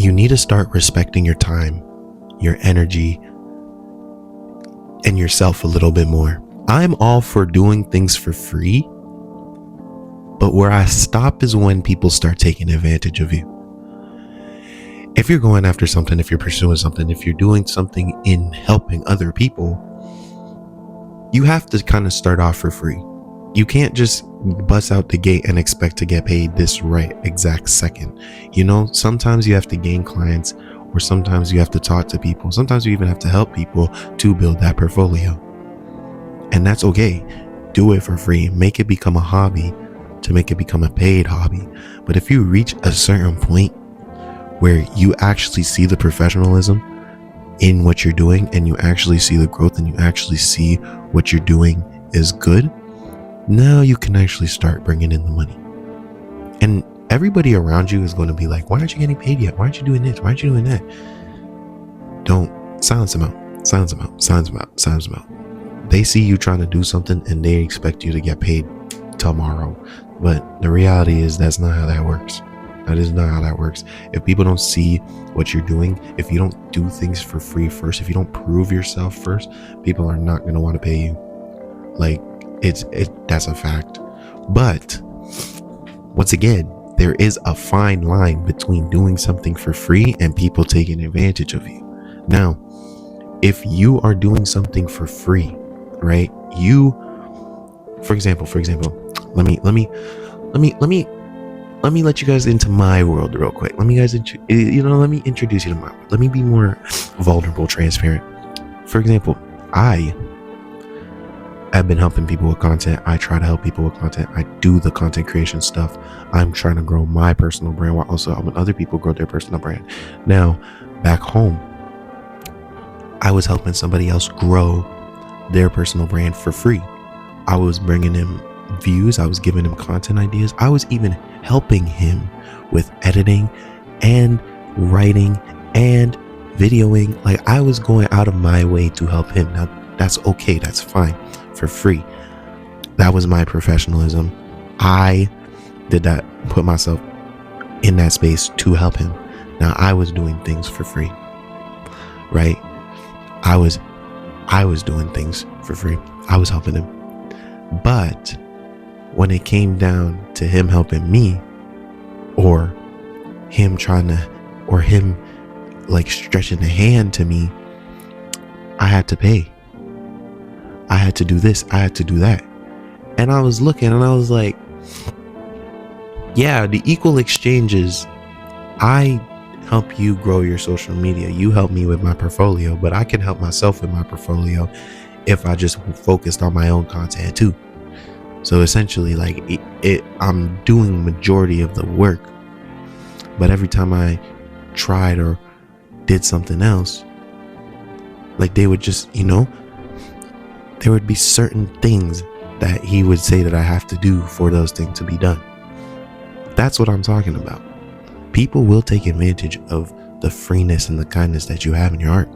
you need to start respecting your time, your energy, and yourself a little bit more. I'm all for doing things for free, but where I stop is when people start taking advantage of you. If you're going after something, if you're pursuing something, if you're doing something in helping other people, you have to kind of start off for free. You can't just bust out the gate and expect to get paid this right exact second. You know, sometimes you have to gain clients, or sometimes you have to talk to people. Sometimes you even have to help people to build that portfolio. And that's okay. Do it for free. Make it become a hobby to make it become a paid hobby. But if you reach a certain point where you actually see the professionalism in what you're doing, and you actually see the growth, and you actually see what you're doing is good, now you can actually start bringing in the money. And everybody around you is going to be like, why aren't you getting paid yet? Why aren't you doing this? Why aren't you doing that? Don't silence them out. Silence them out. Silence them out. Silence them out. They see you trying to do something and they expect you to get paid tomorrow. But the reality is that's not how that works. That is not how that works. If people don't see what you're doing, if you don't do things for free first, if you don't prove yourself first, people are not going to want to pay you. Like, that's a fact. But once again, there is a fine line between doing something for free and people taking advantage of you. Now, if you are doing something for free, right? For example, let me let you guys into my world real quick. Let me introduce you to my world. Let me be more vulnerable, transparent. For example, I've been helping people with content. I try to help people with content. I do the content creation stuff. I'm trying to grow my personal brand while also helping other people grow their personal brand. Now, back home, I was helping somebody else grow their personal brand for free. I was bringing him views. I was giving him content ideas. I was even helping him with editing and writing and videoing. Like, I was going out of my way to help him. Now, that's okay. That's fine. For free. That was my professionalism. I did that, put myself in that space to help him. Now, I was doing things for free, right? I was doing things for free. I was helping him. But when it came down to him helping me, or him like stretching the hand to me, I had to pay. I had to do this. I had to do that. And I was looking and I was like, yeah, the equal exchange is I help you grow your social media. You help me with my portfolio, but I can help myself with my portfolio if I just focused on my own content too. So essentially, like, I'm doing majority of the work, but every time I tried or did something else, like, they would just, there would be certain things that he would say that I have to do for those things to be done. That's what I'm talking about. People will take advantage of the freeness and the kindness that you have in your heart.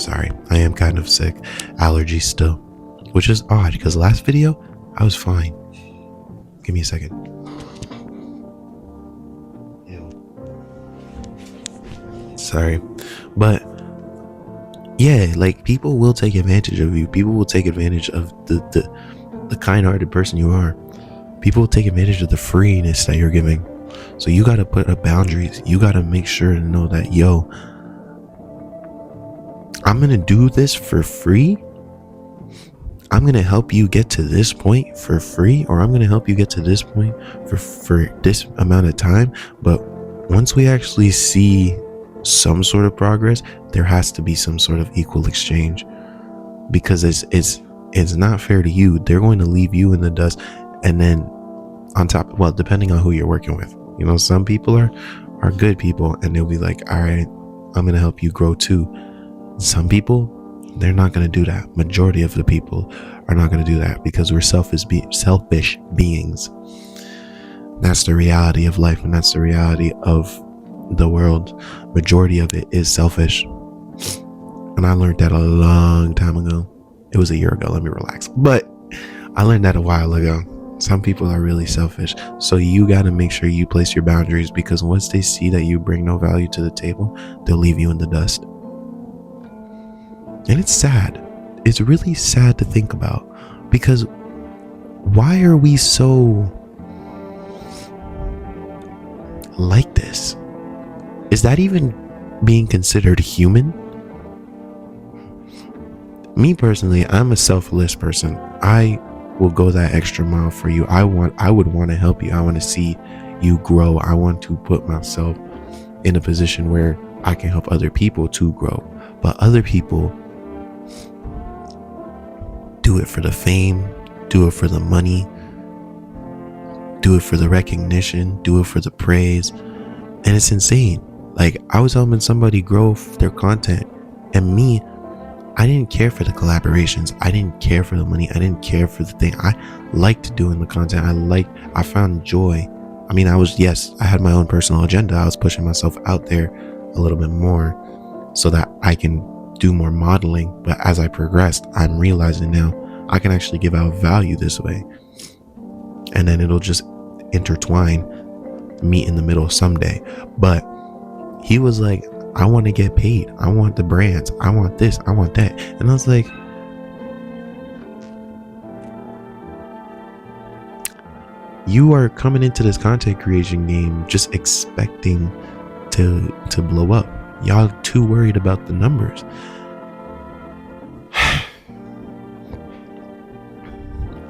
Sorry, I am kind of sick. Allergies still, which is odd because last video I was fine. Give me a second. Sorry, but yeah, like, people will take advantage of you. People will take advantage of the kind-hearted person you are. People will take advantage of the freeness that you're giving. So you got to put up boundaries. You got to make sure to know that, I'm going to do this for free. I'm going to help you get to this point for free, or I'm going to help you get to this point for this amount of time. But once we actually see some sort of progress, there has to be some sort of equal exchange, because it's not fair to you. They're going to leave you in the dust. And then on top, well, depending on who you're working with, some people are good people and they'll be like, all right, I'm going to help you grow too. Some people, they're not going to do that. Majority of the people are not going to do that because we're selfish beings. That's the reality of life, and that's the reality of the world. Majority of it is selfish. And I learned that a long time ago. It was a year ago. Let me relax. But I learned that a while ago. Some people are really selfish. So you got to make sure you place your boundaries, because once they see that you bring no value to the table, they'll leave you in the dust. And it's sad. It's really sad to think about, because why are we so like this? Is that even being considered human? Me personally, I'm a selfless person. I will go that extra mile for you. I would want to help you. I want to see you grow. I want to put myself in a position where I can help other people to grow. But other people do it for the fame, do it for the money, do it for the recognition, do it for the praise. And it's insane. Like, I was helping somebody grow their content, and me, I didn't care for the collaborations. I didn't care for the money. I didn't care for the thing. I liked doing the content. I found joy. I mean, I had my own personal agenda. I was pushing myself out there a little bit more so that I can do more modeling. But as I progressed, I'm realizing now I can actually give out value this way. And then it'll just intertwine, meet in the middle someday. But he was like, I want to get paid. I want the brands. I want this. I want that. And I was like, you are coming into this content creation game just expecting to blow up. Y'all too worried about the numbers.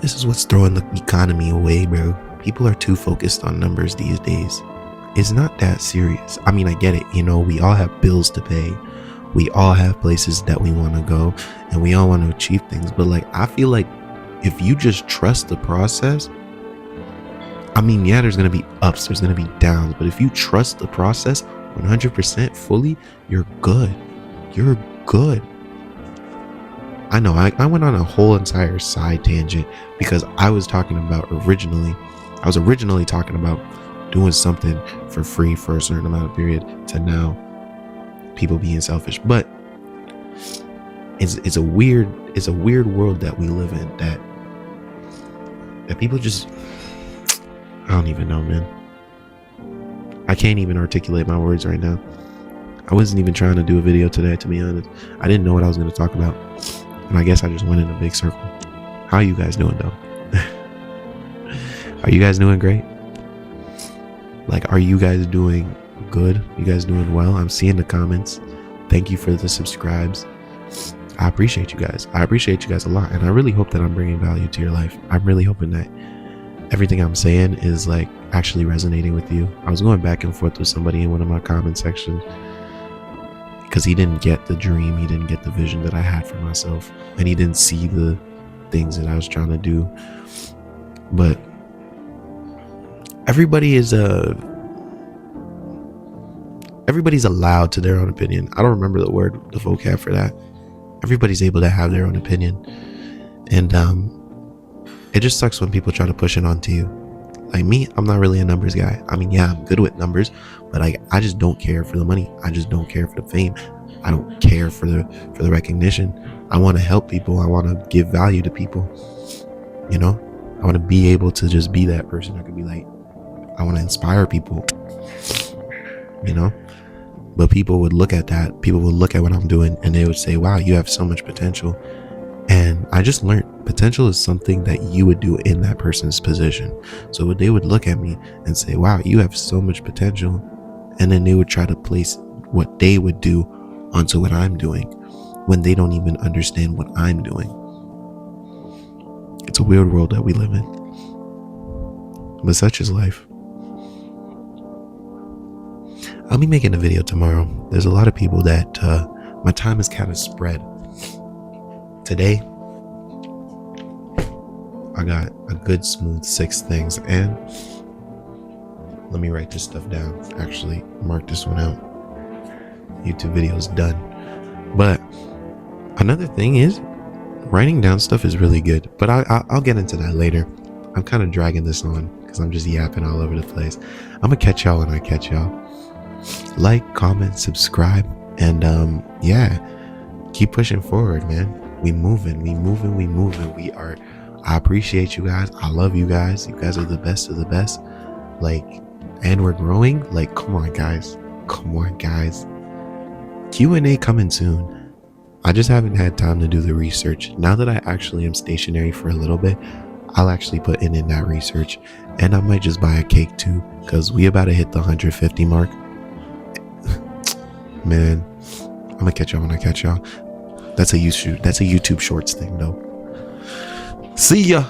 This is what's throwing the economy away, bro. People are too focused on numbers these days. It's not that serious. I mean, I get it. You know, we all have bills to pay. We all have places that we want to go, and we all want to achieve things. But like, I feel like if you just trust the process, I mean, yeah, there's going to be ups, there's going to be downs. But if you trust the process 100% fully, you're good. You're good. I know I went on a whole entire side tangent because I was originally talking about doing something for free for a certain amount of period to now people being selfish. But it's a weird world that we live in, that people just, I don't even know, man. I can't even articulate my words right now. I wasn't even trying to do a video today, to be honest. I didn't know what I was going to talk about, and I guess I just went in a big circle. How are you guys doing though? Are you guys doing great? Like, are you guys doing good? You guys doing well? I'm seeing the comments. Thank you for the subscribes. I appreciate you guys. I appreciate you guys a lot. And I really hope that I'm bringing value to your life. I'm really hoping that everything I'm saying is like actually resonating with you. I was going back and forth with somebody in one of my comment sections because he didn't get the dream. He didn't get the vision that I had for myself. And he didn't see the things that I was trying to do. But everybody's allowed to their own opinion. I don't remember the vocab for that. Everybody's able to have their own opinion. And it just sucks when people try to push it onto you. Like me, I'm not really a numbers guy. I mean, yeah, I'm good with numbers, but I just don't care for the money. I just don't care for the fame. I don't care for the recognition. I want to help people. I want to give value to people. You know, I want to be able to just be that person. I could be like, I want to inspire people, you know. But people would look at that. People would look at what I'm doing and they would say, wow, you have so much potential. And I just learned potential is something that you would do in that person's position. So they would look at me and say, wow, you have so much potential. And then they would try to place what they would do onto what I'm doing when they don't even understand what I'm doing. It's a weird world that we live in. But such is life. I'll be making a video tomorrow. There's a lot of people that my time is kind of spread. Today, I got a good smooth 6 things, and let me write this stuff down. Actually, mark this one out. YouTube video is done. But another thing is, writing down stuff is really good, but I'll get into that later. I'm kind of dragging this on because I'm just yapping all over the place. I'm gonna catch y'all when I catch y'all. Like, comment, subscribe, and yeah, keep pushing forward, man. We moving. We are I appreciate you guys. I love you guys. You guys are the best of the best. Like, and we're growing. Like, come on, guys. Come on, guys. Q&A coming soon. I just haven't had time to do the research. Now that I actually am stationary for a little bit, I'll actually put in that research, and I might just buy a cake too, because we about to hit the 150 mark. Man, I'm gonna catch y'all when I catch y'all. That's a YouTube Shorts thing though. See ya.